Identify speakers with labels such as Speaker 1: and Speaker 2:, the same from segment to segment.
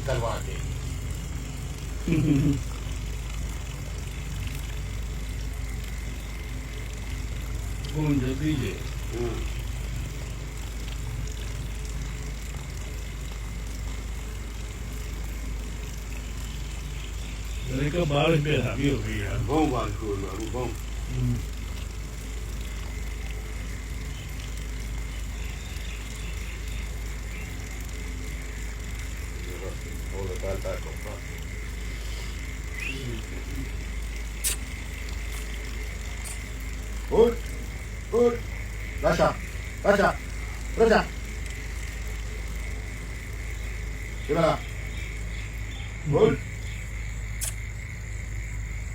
Speaker 1: करवा दे।
Speaker 2: कौन जल्दी है? mereka baru biasa biasa ya.
Speaker 1: Bom baru baru bom. Oleh tältä kohtaa. Good, good. Rasha, Rasha, Rasha. Gimana? Good.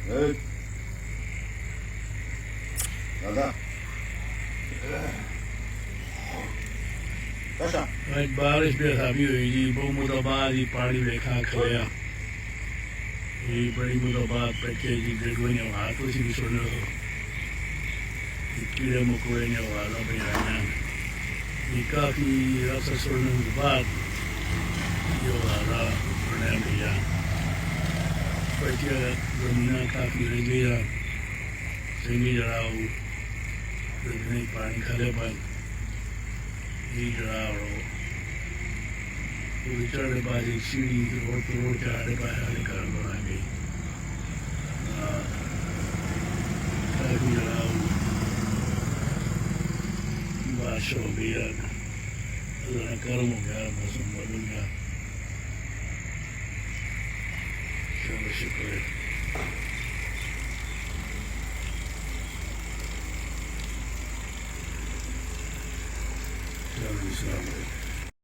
Speaker 1: Good. Ada. Rasha.
Speaker 2: Baik baris biasa biasa ini bom muda badi padi rekha kaya. Ini badi muda bad package gedwanya waktu sih bisono. कीड़े मकोड़े ने वाला बयाना ये काफ़ी रसा छोड़ने के बाद ये वाला बना दिया बच्चे ज़मीना काफ़ी रह गया सेमी जलाओ नहीं पानी खाले पर ये जलाओ वो चढ़े बाजी सीढ़ी रोड चढ़े बाहर कर बना गई काफ़ी जलाओ बादशाह हो गया गर्म हो गया मौसम बदल गया चलो शुक्र है